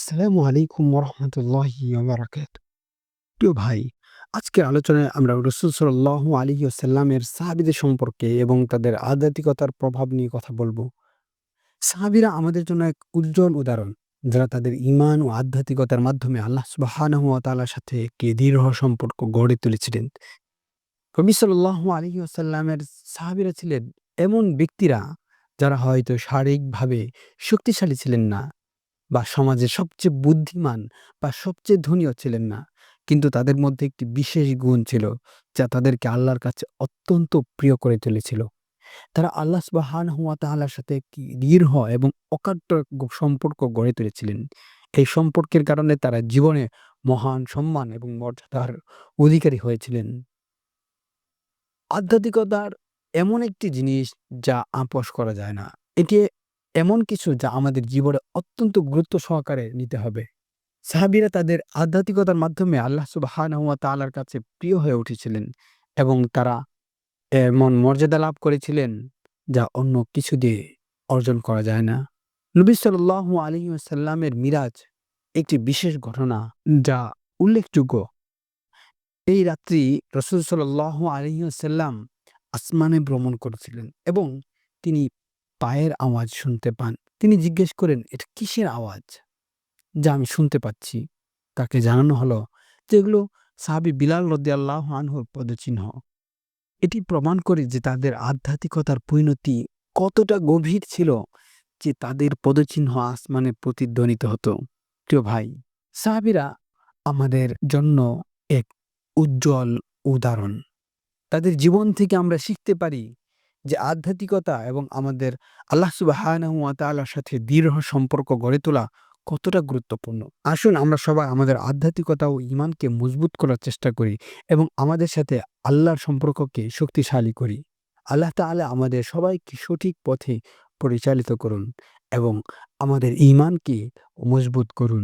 আসসালামু আলাইকুম ওরহমতুল্লাহি ওয়াবারাকাতুহু। প্রিয় ভাই, আজকের আলোচনায় আমরা রাসূল সাল্লাল্লাহু আলাইহি ওয়াসাল্লামের সাহাবীদের সম্পর্কে এবং তাদের আধ্যাত্মিকতার প্রভাব নিয়ে কথা বলব। সাহাবীরা আমাদের জন্য এক উজ্জ্বল উদাহরণ, যারা তাদের ঈমান ও আধ্যাত্মিকতার মাধ্যমে আল্লাহ সুবহানাহু ওয়া তাআলার সাথে একটি দৃঢ় সম্পর্ক গড়ে তুলেছিলেন। নবী সাল্লাল্লাহু আলাইহি ওয়াসাল্লামের সাহাবীরা ছিলেন এমন ব্যক্তিরা যারা হয়তো শারীরিকভাবে শক্তিশালী ছিলেন না বা সমাজের সবচেয়ে বুদ্ধিমান বা সবচেয়ে ধনীও ছিলেন না। কিন্তু তাদের মধ্যে একটি বিশেষ গুণ ছিল, যা তাদেরকে আল্লাহর কাছে অত্যন্ত প্রিয় করে তুলেছিল। তারা আল্লাহ সুবহানাহু ওয়া তাআলার সাথে একটি দৃঢ় এবং অকাট্য সম্পর্ক গড়ে তুলেছিলেন। এই সম্পর্কের কারণে তারা জীবনে মহান সম্মান এবং মর্যাদার অধিকারী হয়েছিলেন। আধ্যাত্মিকতার এমন একটি জিনিস যা আপোস করা যায় না। এটি এমন কিছু যা আমাদের জীবনে অত্যন্ত গুরুত্ব সহকারে নিতে হবে। সাহাবীরা তাদের আধ্যাত্মিকতার মাধ্যমে আল্লাহ সুবহানাহু ওয়া তাআলার কাছে প্রিয় হয়ে উঠেছিলেন এবং তারা এমন মর্যাদা লাভ করেছিলেন যা অন্য কিছু দিয়ে অর্জন করা যায় না। নবী সাল্লাল্লাহু আলাইহি ওয়াসাল্লামের মিরাজ একটি বিশেষ ঘটনা যা উল্লেখযোগ্য। এই রাত্রি রাসূল সাল্লাল্লাহু আলাইহি ওয়াসাল্লাম আসমানে ভ্রমণ করেছিলেন এবং তিনি পায়ের আওয়াজ শুনতে পান। তিনি জিজ্ঞেস করেন, "এটা কিসের আওয়াজ যা আমি শুনতে পাচ্ছি?" তাকে জানানো হলো যে এগুলো সাহাবী বিলাল রাদিয়াল্লাহু আনহুর পদচিহ্ন। এটি প্রমাণ করে যে তাদের আধ্যাত্মিকতার পরিণতি কতটা গভীর ছিল, যে তাদের পদচিহ্ন আসমানে প্রতিধ্বনিত হতো। প্রিয় ভাই, সাহাবীরা আমাদের জন্য এক উজ্জ্বল উদাহরণ। তাদের জীবন থেকে আমরা শিখতে পারি যে আধ্যাত্মিকতা এবং আমাদের আল্লাহ সুবহানাহু ওয়া তাআলার সাথে দৃঢ় সম্পর্ক গড়ে তোলা কতটা গুরুত্বপূর্ণ। আসুন আমরা সবাই আমাদের আধ্যাত্মিকতা ও ঈমানকে মজবুত করার চেষ্টা করি এবং আমাদের সাথে আল্লাহর সম্পর্ককে শক্তিশালী করি। আল্লাহ তাআলা আমাদের সবাইকে সঠিক পথে পরিচালিত করুন এবং আমাদের ঈমানকে মজবুত করুন।